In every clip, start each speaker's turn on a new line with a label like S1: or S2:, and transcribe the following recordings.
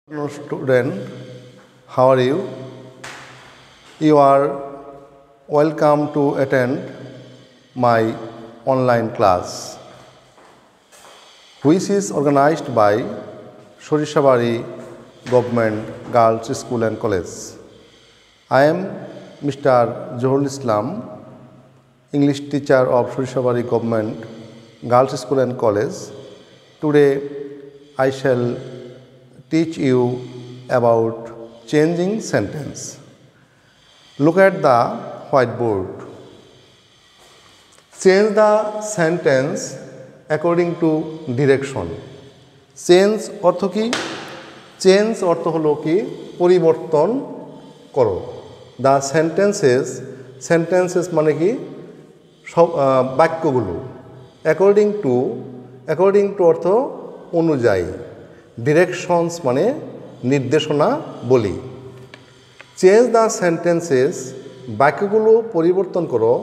S1: Hello student, how are you? You are welcome to attend my online class, which is organized by Sorishabari Government Girls School and College. I am Mr. Johul Islam, English teacher of Sorishabari Government Girls School and College. Today I shall teach you about changing sentence. Look at the whiteboard. Change the sentence according to direction. Change অর্থ কি? Change অর্থ হলো কি পরিবর্তন করো। The sentences মানে কি সব বাক্যগুলো। According to অর্থ অনুযায়ী। Directions মানে নির্দেশনা বলি। চেঞ্জ দ্য সেন্টেন্সেস বাক্যগুলো পরিবর্তন করো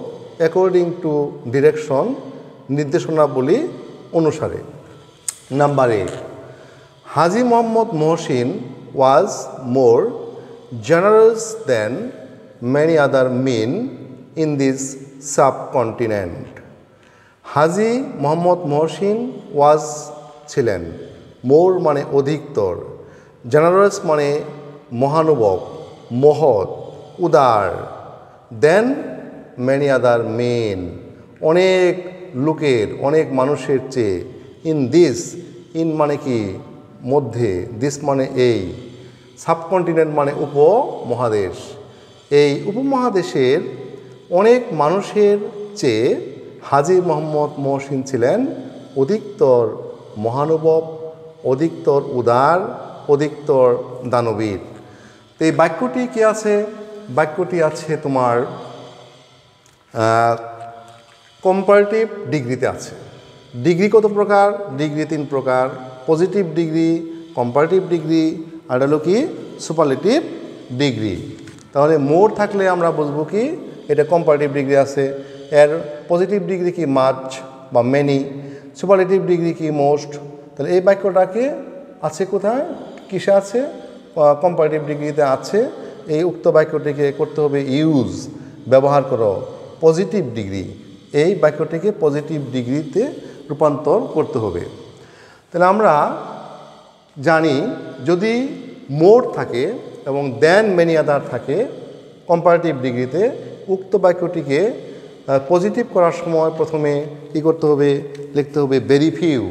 S1: অ্যাকর্ডিং টু ডিরেকশন নির্দেশনাবলী অনুসারে। Number 8, Haji Mohammad Mohsin was more generous than many other men in this subcontinent. Haji Mohammad Mohsin was ছিলেন, মোর মানে অধিকতর, জেনারাস মানে মহানুভব, মহৎ, উদার, দেন মেনি আদার মেন অনেক লোকের, অনেক মানুষের চেয়ে, ইন দিস, ইন মানে কি মধ্যে, দিস মানে এই, সাবকন্টিনেন্ট মানে উপমহাদেশ, এই উপমহাদেশের অনেক মানুষের চেয়ে হাজী মোহাম্মদ মহসিন ছিলেন অধিকতর মহানুভব, অধিকতর উদার, অধিকতর দানবীর। তো এই বাক্যটি কি আছে? বাক্যটি আছে তোমার কম্পারেটিভ ডিগ্রিতে আছে। ডিগ্রি কত প্রকার? ডিগ্রি 3 প্রকার, পজিটিভ ডিগ্রি, কম্পারেটিভ ডিগ্রি, আর হলো কি সুপারলেটিভ ডিগ্রি। তাহলে মোর থাকলে আমরা বুঝবো কি এটা কম্পারেটিভ ডিগ্রি আছে। এর পজিটিভ ডিগ্রি কি মাচ বা মেনি, সুপারলেটিভ ডিগ্রি কি মোস্ট। তাহলে এই বাক্যটাকে আছে কোথায়, কিসে আছে? কম্পারেটিভ ডিগ্রিতে আছে। এই উক্ত বাক্যটিকে করতে হবে ইউজ, ব্যবহার করো পজিটিভ ডিগ্রি, এই বাক্যটিকে পজিটিভ ডিগ্রিতে রূপান্তর করতে হবে। তাহলে আমরা জানি যদি মোর থাকে এবং দেন মেনি আদার থাকে কম্পারেটিভ ডিগ্রিতে, উক্ত বাক্যটিকে পজিটিভ করার সময় প্রথমে কী করতে হবে? লিখতে হবে ভেরি ফিউ।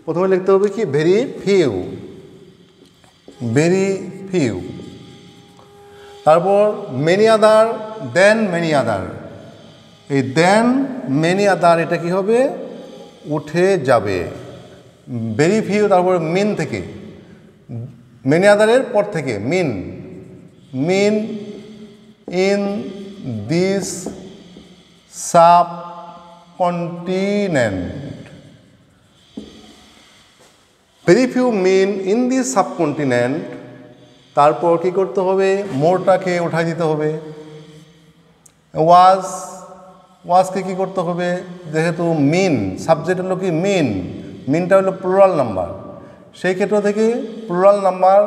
S1: প্রথমে লিখতে হবে কি ভেরি ফিউ, ভেরি ফিউ। তারপর মেনি আদার, দেন মেনি আদার। এই দেন মেনি আদার এটা কি হবে? উঠে যাবে। ভেরি ফিউ, তারপর মিন থেকে, মেনি আদারের পর থেকে men, men in this subcontinent. Very few men in this subcontinent. তারপর কী করতে হবে? মোরটাকে উঠাই দিতে হবে। ওয়াজকে কী করতে হবে? যেহেতু মিন সাবজেক্ট হলো কি মিন, মিনটা হলো প্লুরাল নাম্বার, সেই ক্ষেত্র থেকে প্লুরাল নাম্বার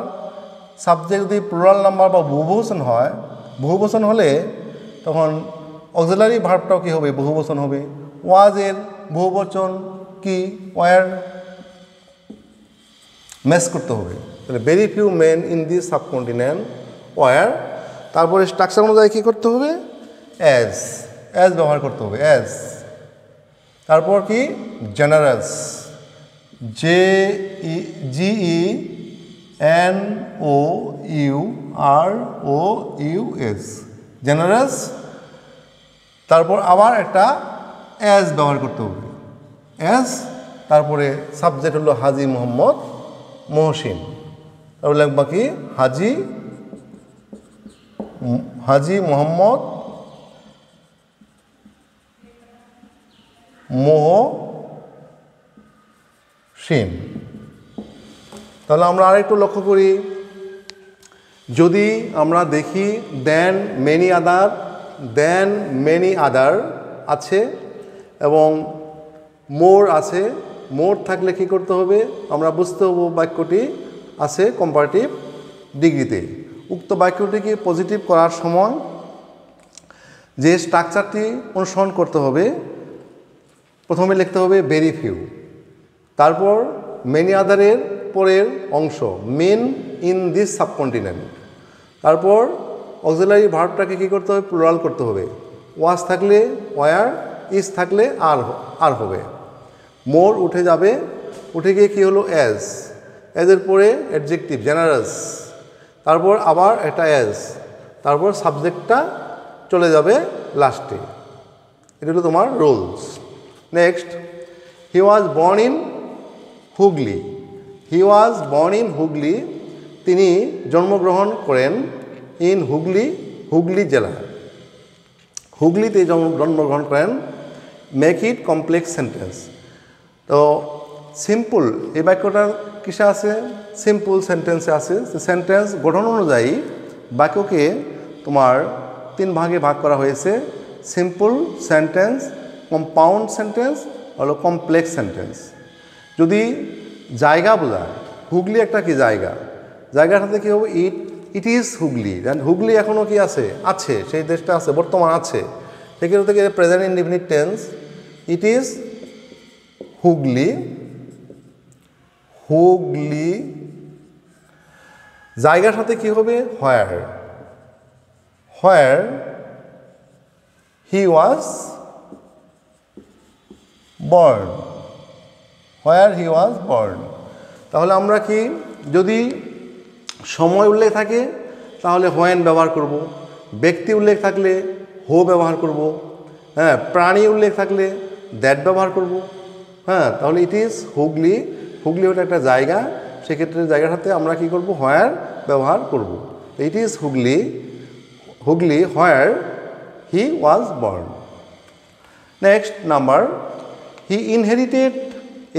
S1: সাবজেক্ট যদি প্লুরাল নাম্বার বা বহুবচন হয়, বহুবচন হলে তখন অক্সিলারি ভার্বটাও কী হবে? বহুবচন হবে। ওয়াজের বহুবচন কি? ওয়ার ম্যাচ করতে হবে। তাহলে very few men in this subcontinent war. তারপরে স্ট্রাকচার অনুযায়ী কী করতে হবে? অ্যাজ, অ্যাজ ব্যবহার করতে হবে, অ্যাজ। তারপর কি জেনারাস, GENOUROUS, জেনারাস। তারপর আবার একটা অ্যাজ ব্যবহার করতে হবে, অ্যাজ। তারপরে সাবজেক্ট হলো হাজী মোহাম্মদ মহসিন। তারপর লিখবা কি হাজী মোহাম্মদ মহসিন। তাহলে আমরা আরেকটু লক্ষ্য করি, যদি আমরা দেখি দেন মেনি আদার আছে এবং মোর আছে, মোর থাকলে কি করতে হবে? আমরা বুঝতে হবে বাক্যটি আছে কম্পারেটিভ ডিগ্রিতে। উক্ত বাক্যটিকে পজিটিভ করার সময় যে স্ট্রাকচারটি অনুসরণ করতে হবে, প্রথমে লিখতে হবে ভেরি ফিউ, তারপর মেনি আদারের পরের অংশ মেন ইন দিস সাবকন্টিনেন্ট, তারপর অক্সিলারি ভার্বটাকে কী করতে হবে, প্লুরাল করতে হবে। ওয়াজ থাকলে ওয়ার, ইজ থাকলে আর হবে। মোর উঠে যাবে, উঠে গিয়ে কী হলো অ্যাজ, অ্যাজের পরে অ্যাডজেক্টিভ জেনারাস, তারপর আবার একটা অ্যাজ, তারপর সাবজেক্টটা চলে যাবে লাস্টে। এটা হলো তোমার rules. Next, he was born in Hooghly. He was born in Hooghly, তিনি জন্মগ্রহণ করেন ইন হুগলি, হুগলি জেলা, হুগলিতে জন্মগ্রহণ করেন। Make it complex sentence. তো সিম্পল এই বাক্যটা কিসে আছে, সিম্পল সেন্টেন্সে আছে। সেন্টেন্স গঠন অনুযায়ী বাক্যকে তোমার 3 ভাগে ভাগ করা হয়েছে, সিম্পল সেন্টেন্স, কম্পাউন্ড সেন্টেন্স হলো কমপ্লেক্স সেন্টেন্স। যদি জায়গা বোঝায়, হুগলি একটা কি জায়গা, জায়গার সাথে কী হবে ইট ইজ হুগলি, হুগলি এখনও কি আছে, আছে, সেই দেশটা আছে, বর্তমান আছে, সেক্ষেত্রে থেকে present indefinite tense, it is Hooghly, Hooghly. জায়গার সাথে কি হবে, হোয়ার, হোয়ার হি was born, where he was born. তাহলে আমরা কি, যদি সময় উল্লেখ থাকে তাহলে হোয়েন ব্যবহার করব, ব্যক্তি উল্লেখ থাকলে হো ব্যবহার করব, হ্যাঁ, প্রাণী উল্লেখ থাকলে দ্যাট ব্যবহার করব। হ্যাঁ, তাহলে ইট ইজ হুগলি, হুগলি হলো একটা জায়গা, সেক্ষেত্রে জায়গার সাথে আমরা কি করব, হোয়ার ব্যবহার করব। It is Hooghly, Hooghly where he was born. Next number, he inherited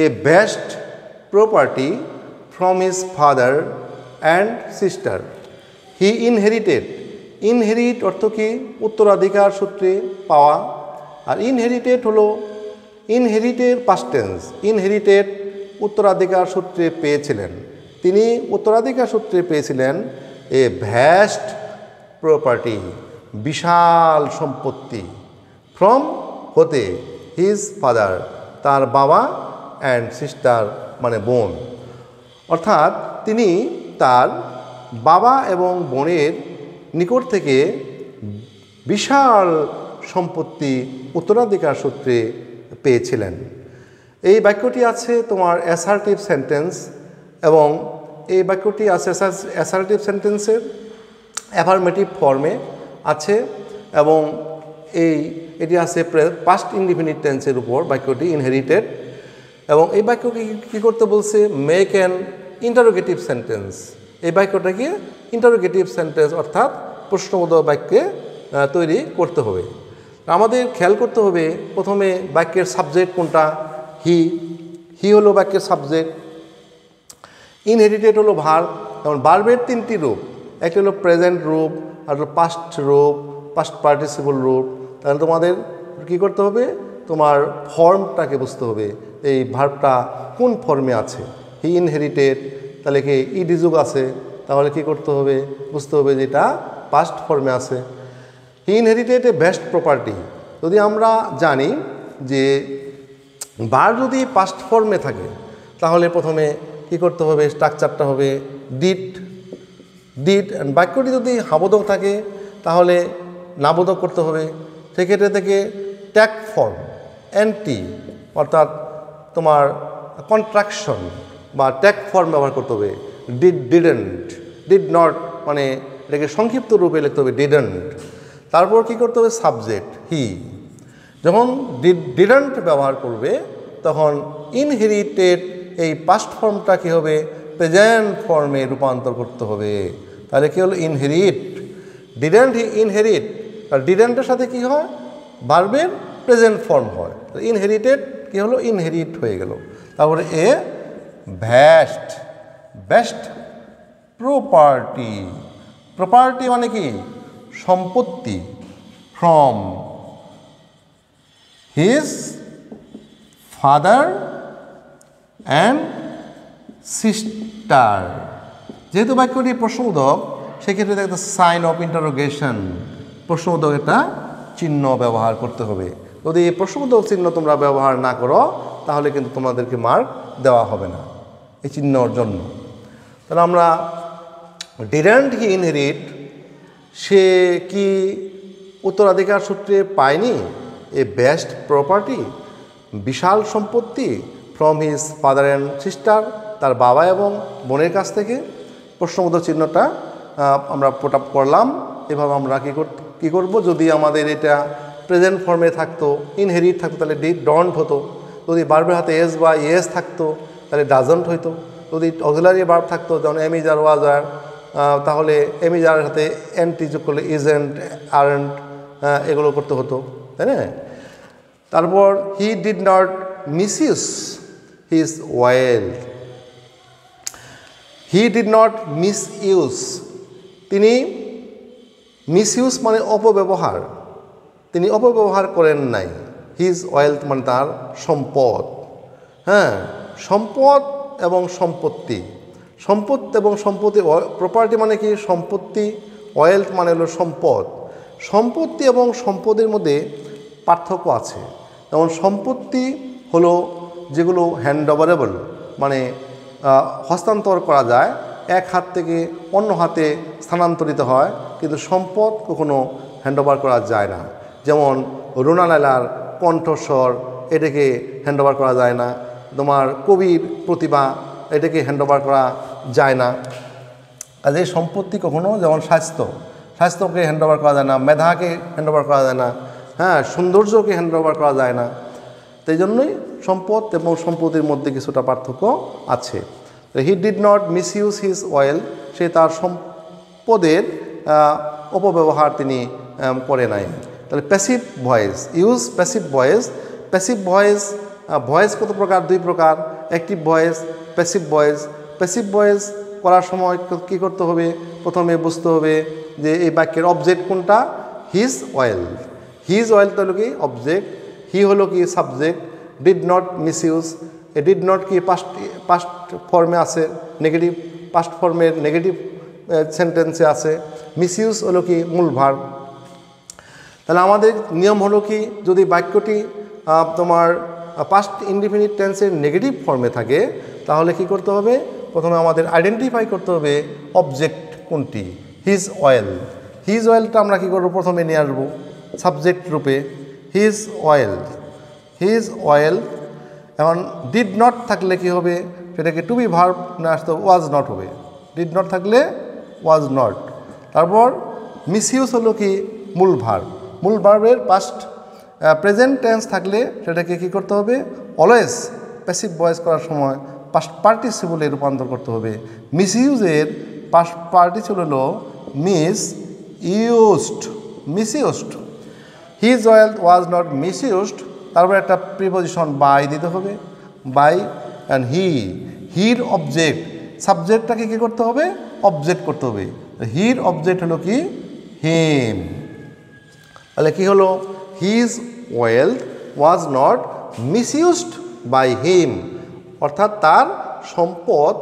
S1: A vast property from his father and sister. He inherited, inherit অর্থ কি, উত্তরাধিকার সূত্রে পাওয়া, আর ইনহেরিটেড হলো ইনহেরিটেড পাস্ট টেন্স, ইনহেরিটেড উত্তরাধিকার সূত্রে পেয়েছিলেন, তিনি উত্তরাধিকার সূত্রে পেয়েছিলেন এ ভ্যাস্ট প্রপার্টি, বিশাল সম্পত্তি, ফ্রম হতে, হিজ ফাদার তার বাবা, অ্যান্ড সিস্টার মানে বোন, অর্থাৎ তিনি তার বাবা এবং বোনের নিকট থেকে বিশাল সম্পত্তি উত্তরাধিকার সূত্রে পেয়েছিলেন। এই বাক্যটি আছে তোমার অ্যাসার্টিভ সেন্টেন্স, এবং এই বাক্যটি আছে অ্যাসার্টিভ সেন্টেন্সের অ্যাফার্মেটিভ ফর্মে আছে, এবং এটি আছে পাস্ট ইনডিফিনিট টেন্সের উপর বাক্যটি ইনহেরিটেড। এবং এই বাক্যকে কী করতে বলছে, মেক অ্যান ইন্টারোগেটিভ সেন্টেন্স। এই বাক্যটাকে ইন্টারোগেটিভ সেন্টেন্স অর্থাৎ প্রশ্নবোধক বাক্যে তৈরি করতে হবে। আমাদের খেয়াল করতে হবে প্রথমে বাক্যের সাবজেক্ট কোনটা, হি হলো বাক্যের সাবজেক্ট, ইনহেরিটেড হলো ভার্ব। যেমন ভার্বের 3টি রূপ, একটা হলো প্রেজেন্ট রূপ, আর হলো পাস্ট রূপ, পাস্ট পার্টিসিপল রূপ। তাহলে তোমাদের কী করতে হবে, তোমার ফর্মটাকে বুঝতে হবে, এই ভার্বটা কোন ফর্মে আছে। হি ইনহেরিটেড, তাহলে কি ইডিযোগ আছে, তাহলে কি করতে হবে, বুঝতে হবে যে এটা পাস্ট ফর্মে আছে। হি ইনহেরিটেড এ ভ্যাস্ট প্রপার্টি, যদি আমরা জানি যে ভার্ব যদি পাস্ট ফর্মে থাকে তাহলে প্রথমে কি করতে হবে, স্ট্রাকচারটা হবে ডিড, বাক্যটি যদি হাবোধক থাকে তাহলে নাবোধক করতে হবে, সেক্ষেত্রে থেকে ট্যাগ ফর্ম এনটি অর্থাৎ তোমার কন্ট্রাকশন বা ট্যাগ ফর্ম ব্যবহার করতে হবে। ডিডেন্ট, ডিড নট মানে এটাকে সংক্ষিপ্ত রূপে লিখতে হবে ডিডেন্ট। তারপর কি করতে হবে, সাবজেক্ট হি। যখন ডিডেন্ট ব্যবহার করবে তখন ইনহেরিটেড এই পাস্ট ফর্মটা কী হবে, প্রেজেন্ট ফর্মে রূপান্তর করতে হবে। তাহলে কী হলো, ইনহেরিট, ডিডেন্ট হি ইনহেরিট, আর ডিডেন্টের সাথে কি হয়, ভার্বের প্রেজেন্ট ফর্ম হয়, ইনহেরিটেড কী হলো, ইনহেরিট হয়ে গেল। তারপরে এ ভ্যাস্ট, ভ্যাস্ট প্রপার্টি, প্রপার্টি মানে কি, সম্পত্তি, from his father and sister, যেহেতু বাক্যটি প্রশ্নবোধক সেক্ষেত্রে একটা সাইন অফ ইন্টারোগেশন, প্রশ্নবোধক একটা চিহ্ন ব্যবহার করতে হবে। যদি এই প্রশ্নবোধক চিহ্ন তোমরা ব্যবহার না করো তাহলে কিন্তু তোমাদেরকে মার্ক দেওয়া হবে না এই চিহ্নর জন্য। তাহলে আমরা ডিডন্ট হি ইনহেরিট, সে কি উত্তরাধিকার সূত্রে পায়নি এ বেস্ট প্রপার্টি, বিশাল সম্পত্তি from his father and sister, তার বাবা এবং বোনের কাছ থেকে। প্রশ্নবোধক চিহ্নটা আমরা পুট আপ করলাম। এভাবে আমরা কী করব, যদি আমাদের এটা প্রেজেন্ট ফর্মে থাকতো, ইনহেরিট থাকতো তাহলে ডন্ট হতো, যদি ভার্বের হাতে এস বা ইয়েস থাকতো তাহলে ডাজন্ট হইতো, যদি অক্সিলারি ভার্ব থাকতো যেমন এমিজ আর ওয়াজ আর তাহলে এমিজ আর হাতে এনটি যোগ করলে ইজেন্ট আরেন্ট এগুলো করতে হতো, তাই না? তারপর হি did not misuse his wealth, he did not misuse, তিনি মিসইউজ মানে অপব্যবহার, তিনি অপব্যবহার করেন নাই। হিজ ওয়েলথ মানে তার সম্পদ। হ্যাঁ, সম্পদ এবং সম্পত্তি, সম্পদ এবং সম্পত্তি, প্রপার্টি মানে কি সম্পত্তি, ওয়েলথ মানে হলো সম্পদ। সম্পত্তি এবং সম্পদের মধ্যে পার্থক্য আছে। যেমন সম্পত্তি হলো যেগুলো হ্যান্ড ওভারেবল মানে হস্তান্তর করা যায়, এক হাত থেকে অন্য হাতে স্থানান্তরিত হয়, কিন্তু সম্পদ কখনো হ্যান্ড ওভার করা যায় না। যেমন রুনা লায়লার কণ্ঠস্বর, এটাকে হ্যান্ড ওভার করা যায় না। তোমার কবির প্রতিভা, এটাকে হ্যান্ড ওভার করা যায় না। কাজে সম্পত্তি কখনো, যেমন স্বাস্থ্যকে হ্যান্ড ওভার করা যায় না, মেধাকে হ্যান্ড ওভার করা যায় না, হ্যাঁ, সৌন্দর্যকে হ্যান্ড ওভার করা যায় না। তাই জন্যই সম্পদ এবং সম্পত্তির মধ্যে কিছুটা পার্থক্য আছে। He did not misuse his wealth, সে তার সম্পদের অপব্যবহার তিনি করে নাই। তাহলে passive voice, use passive voice. Passive voice, voice কত প্রকার? দুই প্রকার, active voice, passive voice. Passive voice করার সময় কী করতে হবে? প্রথমে বুঝতে হবে যে এই বাক্যের অবজেক্ট কোনটা। হিজ ওয়েলথ, হিজ ওয়েলথ হলো কি অবজেক্ট, হি হলো কি subject, did not misuse, A did not কি পাস্ট ফর্মে আছে, নেগেটিভ পাস্ট ফর্মের নেগেটিভ সেন্টেন্সে আছে, মিসইউজ হলো কি মূল ভার্ব। তাহলে আমাদের নিয়ম হলো কি, যদি বাক্যটি তোমার পাস্ট ইনডিফিনিট টেন্সের নেগেটিভ ফর্মে থাকে তাহলে কি করতে হবে? প্রথমে আমাদের আইডেন্টিফাই করতে হবে অবজেক্ট কোনটি। হিজ ওয়েল, হিজ ওয়েলটা আমরা কী করবো? প্রথমে নিয়ে আসবো সাবজেক্ট রূপে, হিজ ওয়েল, হিজ ওয়েল। এখন ডিড নট থাকলে কি হবে? সেটাকে টু বি ভার্ব না আসতে ওয়াজ নট হবে, ডিড নট থাকলে ওয়াজ নট। তারপর মিসইউজ হলো কি মূল ভার্ব, মূল ভার্বের পাস্ট প্রেজেন্ট টেন্স থাকলে সেটাকে কী করতে হবে? অলওয়েজ প্যাসিভ ভয়েস করার সময় পাস্ট পার্টিসিপলে রূপান্তর করতে হবে। মিসইউজের পাস্ট পার্টিসিপল হলো miss used, misused. His wealth was not misused, তারপর একটা প্রিপোজিশন বাই দিতে হবে, বাই অ্যান্ড হি, হির অবজেক্ট, সাবজেক্টটাকে কী করতে হবে? অবজেক্ট করতে হবে। হির অবজেক্ট হলো কি হিম। তাহলে কী হলো? His wealth was not misused by him, অর্থাৎ তার সম্পদ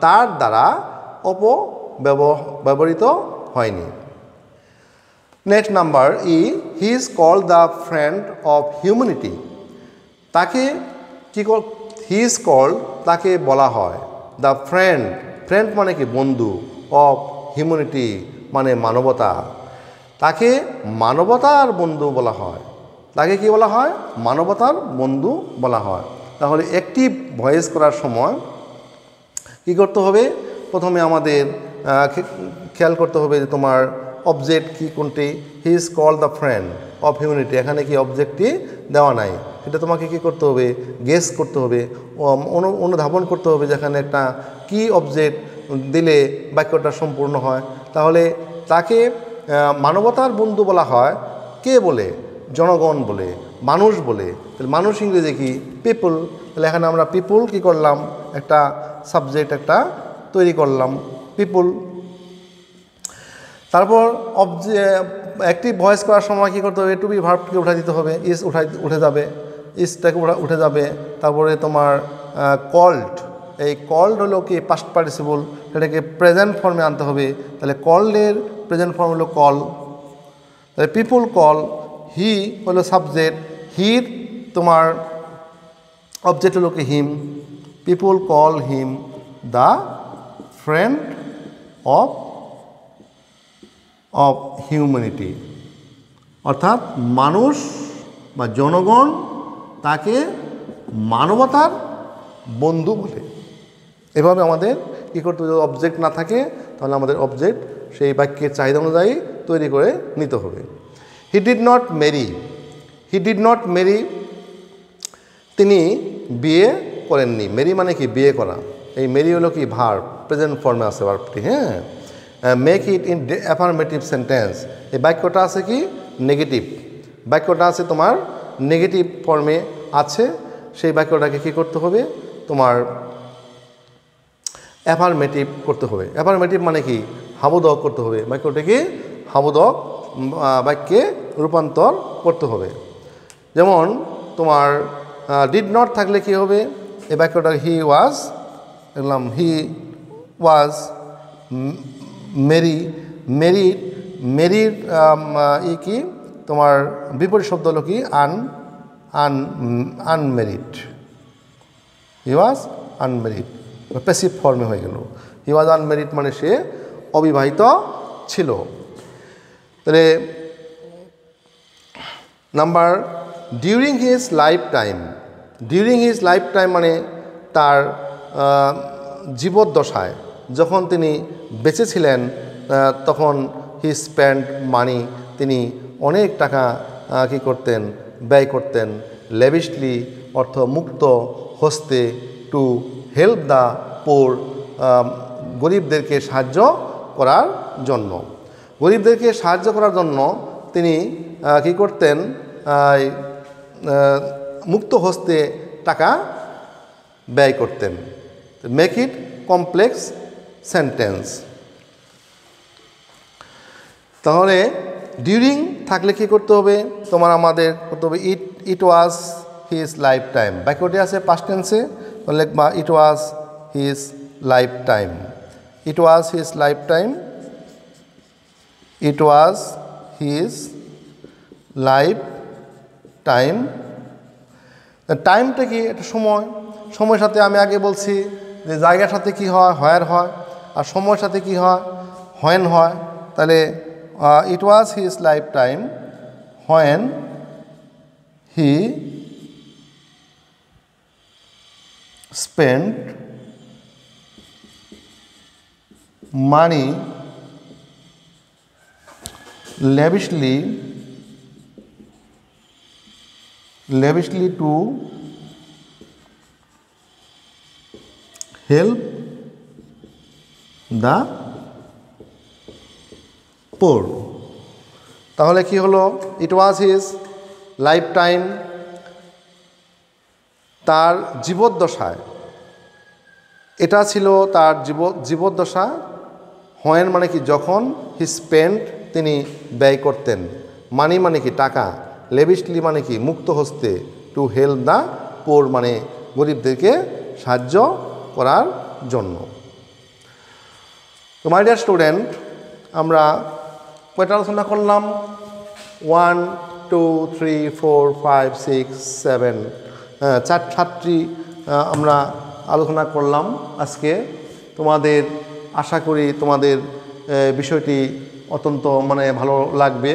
S1: তার দ্বারা অপব্যবহৃত হয়নি। Next number E, he is called the friend of humanity, তাকে কী হি ইজ কল্ড, তাকে বলা হয় দ্য ফ্রেন্ড, ফ্রেন্ড মানে কি বন্ধু, অফ হিউম্যানিটি মানে মানবতা, তাকে মানবতার বন্ধু বলা হয়। তাকে কি বলা হয়? মানবতার বন্ধু বলা হয়। তাহলে অ্যাক্টিভ ভয়েস করার সময় কী করতে হবে? প্রথমে আমাদের খেয়াল করতে হবে যে তোমার অবজেক্ট কি কোনটি। He is called the friend of humanity, এখানে কি অবজেক্টটি দেওয়া নাই, সেটা তোমাকে কি করতে হবে? গেস করতে হবে, অনুধাবন করতে হবে যেখানে একটা কি অবজেক্ট দিলে বাক্যটা সম্পূর্ণ হয়। তাহলে তাকে মানবতার বন্ধু বলা হয় কে বলে? জনগণ বলে, মানুষ বলে। তাহলে মানুষ ইংরেজি কি? পিপল। তাহলে এখানে আমরা পিপল কি করলাম? একটা সাবজেক্ট একটা তৈরি করলাম, পিপল। তারপর অ্যাক্টিভ ভয়েস করার সময় কী করতে হবে? টু বি ভার্বকে উঠে দিতে হবে, ইস উঠে যাবে, ইসটাকে উঠে যাবে। তারপরে তোমার কল্ড, এই কল্ড হলো কি পাস্ট পার্টিসিপল, সেটাকে প্রেজেন্ট ফর্মে আনতে হবে। তাহলে কল্ডের প্রেজেন্ট ফর্ম হলো কল। তাহলে পিপুল কল, হি হলো সাবজেক্ট, হির তোমার অবজেক্ট হলো কি him. People call him the friend of humanity, অর্থাৎ মানুষ বা জনগণ তাকে মানবতার বন্ধু বলে। এভাবে আমাদের কী করতে হবে, যদি অবজেক্ট না থাকে তাহলে আমাদের অবজেক্ট সেই বাক্যের চাহিদা অনুযায়ী তৈরি করে নিতে হবে। হি did not marry, he did not marry, তিনি বিয়ে করেননি। মেরি মানে কি বিয়ে করা, এই মেরি হলো কি ভার্ব, প্রেজেন্ট ফর্মে আছে ভার্বটি। হ্যাঁ, make it in affirmative sentence, এই বাক্যটা আছে কি নেগেটিভ, বাক্যটা আছে তোমার নেগেটিভ ফর্মে আছে, সেই বাক্যটাকে কী করতে হবে তোমার অ্যাফার্মেটিভ করতে হবে। অ্যাফার্মেটিভ মানে কি হাবোদক করতে হবে, বাক্যটাকে হাবোদক বাক্যে রূপান্তর করতে হবে। যেমন তোমার ডিড নট থাকলে কি হবে, এই বাক্যটা হি ওয়াজ, দেখলাম হি ওয়াজ মেরিড, মেরিড ই কি তোমার বিপরীত শব্দ হলো কি আনমেরিড, হি ওয়াজ আনমেরিড, প্যাসিভ ফর্মে হয়ে গেল। হি ওয়াজ আনমেরিড মানে সে অবিবাহিত ছিল। তাহলে number during his life time, during his life time মানে তার জীবদ্দশায়, যখন তিনি বেঁচে ছিলেন তখন হি স্পেন্ড মানি, তিনি অনেক টাকা কী করতেন, ব্যয় করতেন। লেভিশলি অর্থ মুক্ত হস্তে, টু হেল্প দ্য পোর, গরিবদেরকে সাহায্য করার জন্য, গরিবদেরকে সাহায্য করার জন্য তিনি কী করতেন, মুক্ত হস্তে টাকা ব্যয় করতেন। মেক ইট কমপ্লেক্স সেন্টেন্স, তাহলে ডিউরিং থাকলে কী করতে হবে তোমার, আমাদের করতে হবে it was his life time, বাক্যটি আছে পাস্ট টেন্সে, লিখবা it was his life time, it was his life time, it was his life time. টাইমটা কি একটা সময়, সময়ের সাথে আমি আগে বলছি যে জায়গার সাথে কি হয় হোয়ার হয়, আর সময়ের সাথে কি হয় হোয়েন হয়। তাহলে it was his life time when he spent money lavishly to help the poor। তাহলে কি হলো, it was his life time, তার জীবদ্দশায়, এটা ছিল তার জীবদ্দশা। হোয়েন মানে কি যখন, হি স্পেন্ট তিনি ব্যয় করতেন, মানি মানে কি টাকা, লেভিশলি মানে কি মুক্ত হস্তে, টু হেল্প দ্য পোর মানে গরিবদেরকে সাহায্য করার জন্য। তো মাই ডিয়ার স্টুডেন্ট, আমরা কয়টা আলোচনা করলাম, 1 2 3 4 5 6 7, 7টি আমরা আলোচনা করলাম আজকে। তোমাদের আশা করি তোমাদের বিষয়টি অত্যন্ত ভালো লাগবে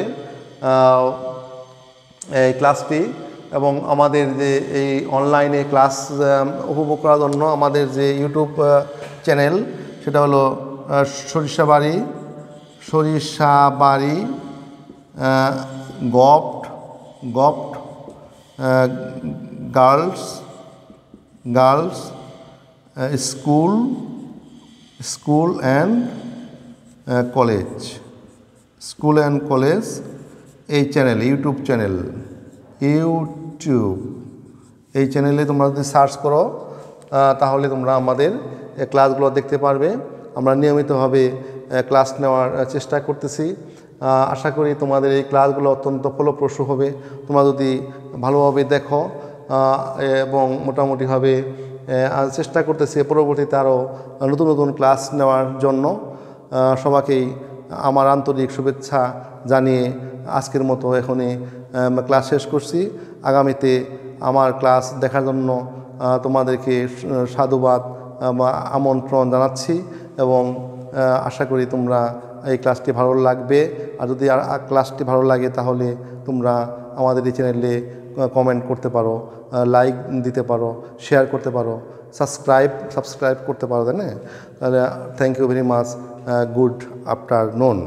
S1: এই ক্লাসটি, এবং আমাদের যে এই অনলাইনে ক্লাস উপভোগ করার জন্য আমাদের যে ইউটিউব চ্যানেল, সেটা হলো Sarishabari govt girls school and college, এই চ্যানেল ইউটিউব এই চ্যানেলে তোমরা যদি সার্চ করো তাহলে তোমরা আমাদের ক্লাসগুলো দেখতে পারবে। আমরা নিয়মিতভাবে ক্লাস নেওয়ার চেষ্টা করতেছি। আশা করি তোমাদের এই ক্লাসগুলো অত্যন্ত ফলপ্রসূ হবে। তোমরা যদি ভালোভাবে দেখো এবং মোটামুটিভাবে চেষ্টা করতেছি পরবর্তীতে আরও নতুন নতুন ক্লাস নেওয়ার জন্য। সবাইকেই আমার আন্তরিক শুভেচ্ছা জানিয়ে আজকের মতো এখনই ক্লাস শেষ করছি। আগামীতে আমার ক্লাস দেখার জন্য তোমাদেরকে সাধুবাদ বা আমন্ত্রণ জানাচ্ছি এবং আশা করি তোমরা এই ক্লাসটি ভালো লাগবে। আর যদি ক্লাসটি ভালো লাগে তাহলে তোমরা আমাদের এই চ্যানেলে কমেন্ট করতে পারো, লাইক দিতে পারো, শেয়ার করতে পারো, সাবস্ক্রাইব করতে পারো, তাই না? তাহলে thank you very much, good afternoon.